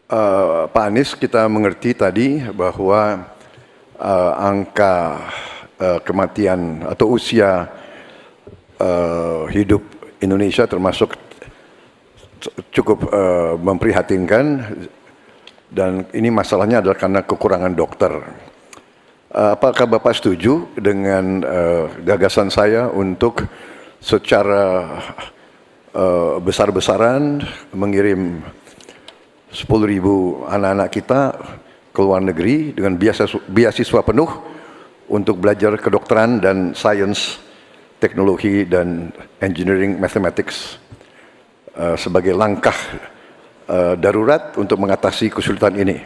Pak Anies, kita mengerti tadi bahwa angka kematian atau usia hidup Indonesia termasuk cukup memprihatinkan, dan ini masalahnya adalah karena kekurangan dokter. Apakah Bapak setuju dengan gagasan saya untuk secara besar-besaran mengirim 10.000 anak-anak kita ke luar negeri dengan beasiswa penuh untuk belajar kedokteran dan sains, teknologi, dan engineering mathematics sebagai langkah darurat untuk mengatasi kesulitan ini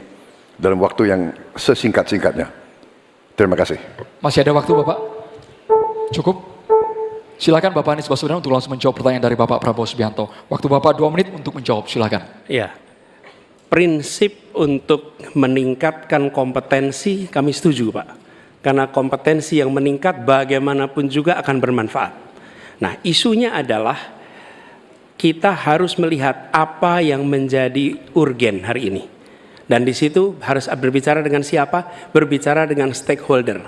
dalam waktu yang sesingkat-singkatnya. Terima kasih. Masih ada waktu Bapak? Cukup? Silakan Bapak Anies Baswedan untuk langsung menjawab pertanyaan dari Bapak Prabowo Subianto. Waktu Bapak 2 menit untuk menjawab, silakan. Ya, prinsip untuk meningkatkan kompetensi kami setuju Pak. Karena kompetensi yang meningkat bagaimanapun juga akan bermanfaat. Nah, isunya adalah kita harus melihat apa yang menjadi urgen hari ini. Dan di situ harus berbicara dengan siapa? Berbicara dengan stakeholder.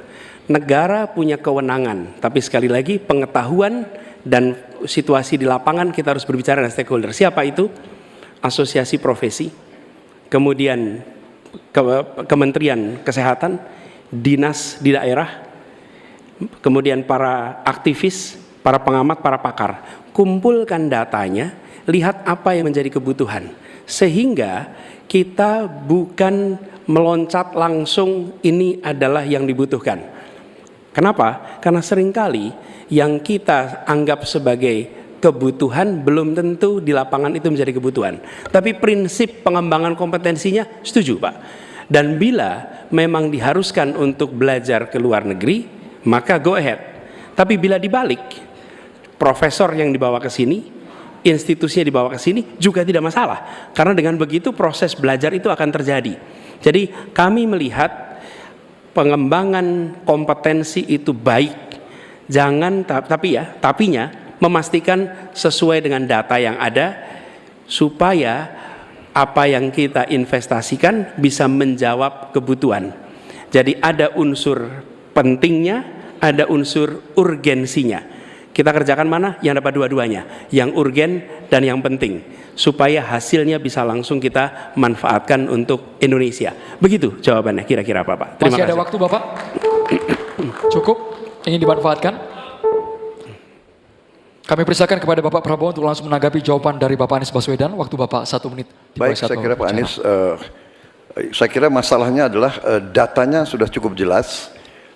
Negara punya kewenangan, tapi sekali lagi pengetahuan dan situasi di lapangan kita harus berbicara dengan stakeholder. Siapa itu? Asosiasi profesi, kemudian Kementerian Kesehatan, dinas di daerah, kemudian para aktivis, para pengamat, para pakar. Kumpulkan datanya, lihat apa yang menjadi kebutuhan. Sehingga kita bukan meloncat langsung ini adalah yang dibutuhkan. Kenapa? Karena seringkali yang kita anggap sebagai kebutuhan belum tentu di lapangan itu menjadi kebutuhan. Tapi prinsip pengembangan kompetensinya setuju Pak. Dan bila memang diharuskan untuk belajar ke luar negeri, maka go ahead. Tapi bila dibalik, profesor yang dibawa ke sini, institusinya dibawa ke sini juga tidak masalah. Karena dengan begitu proses belajar itu akan terjadi. Jadi kami melihat pengembangan kompetensi itu baik. Jangan tapinya memastikan sesuai dengan data yang ada supaya apa yang kita investasikan bisa menjawab kebutuhan. Jadi ada unsur pentingnya, ada unsur urgensinya. Kita kerjakan mana? Yang dapat dua-duanya, yang urgen dan yang penting, supaya hasilnya bisa langsung kita manfaatkan untuk Indonesia. Begitu jawabannya kira-kira Bapak. Terima kasih. Masih ada waktu Bapak? Cukup? Ingin dimanfaatkan? Kami persilakan kepada Bapak Prabowo untuk langsung menanggapi jawaban dari Bapak Anies Baswedan. Waktu Bapak 1 menit. Baik, saya kira Pak Anies, saya kira masalahnya adalah datanya sudah cukup jelas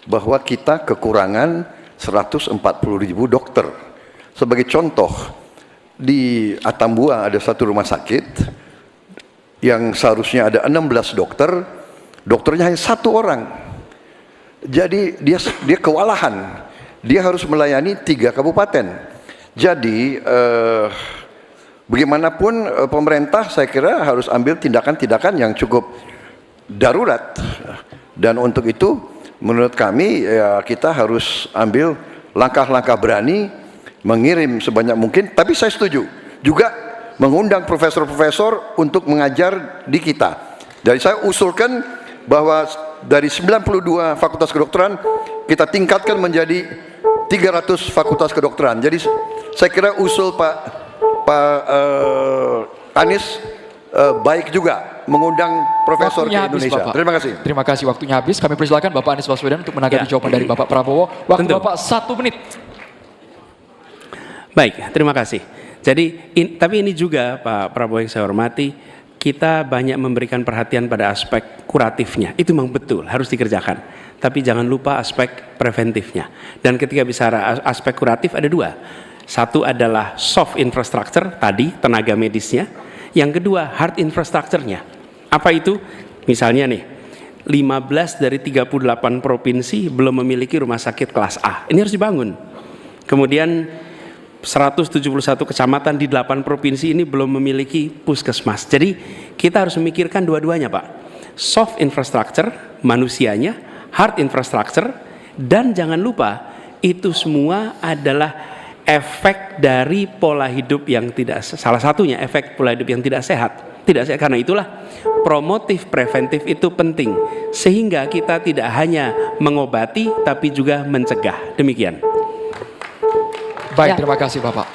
bahwa kita kekurangan 140.000 dokter. Sebagai contoh, di Atambua ada satu rumah sakit yang seharusnya ada 16 dokter, dokternya hanya 1 orang. Jadi dia kewalahan, dia harus melayani 3 kabupaten. Jadi bagaimanapun pemerintah saya kira harus ambil tindakan-tindakan yang cukup darurat. Dan untuk itu menurut kami ya, kita harus ambil langkah-langkah berani, mengirim sebanyak mungkin. Tapi saya setuju juga mengundang profesor-profesor untuk mengajar di kita. Jadi saya usulkan bahwa dari 92 fakultas kedokteran kita tingkatkan menjadi 300 fakultas kedokteran. Jadi saya kira usul Pak Anies baik juga mengundang profesor waktunya ke Indonesia. Bapak. Terima kasih. Terima kasih, waktunya habis. Kami persilakan Bapak Anies Baswedan untuk menanggapi jawaban dari Bapak Prabowo. Waktu Bapak 1 menit. Baik, terima kasih. Jadi, tapi ini juga Pak Prabowo yang saya hormati, kita banyak memberikan perhatian pada aspek kuratifnya. Itu memang betul, harus dikerjakan. Tapi jangan lupa aspek preventifnya. Dan ketika bicara aspek kuratif ada 2. Satu adalah soft infrastructure, tadi tenaga medisnya. Yang kedua hard infrastructure-nya. Apa itu? Misalnya nih, 15 dari 38 provinsi belum memiliki rumah sakit kelas A. Ini harus dibangun. Kemudian 171 kecamatan di 8 provinsi ini belum memiliki puskesmas. Jadi kita harus memikirkan dua-duanya Pak. Soft infrastructure, manusianya, hard infrastructure, dan jangan lupa itu semua adalah efek dari pola hidup yang tidak, salah satunya efek pola hidup yang tidak sehat. Tidak, karena itulah promotif preventif itu penting. Sehingga kita tidak hanya mengobati tapi juga mencegah. Demikian. Baik, Ya. terima kasih Bapak.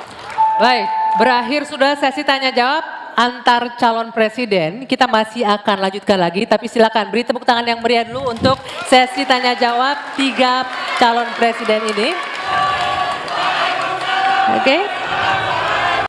Baik, berakhir sudah sesi tanya jawab antar calon presiden. Kita masih akan lanjutkan lagi, tapi silakan beri tepuk tangan yang meriah dulu untuk sesi tanya jawab 3 calon presiden ini. Oke.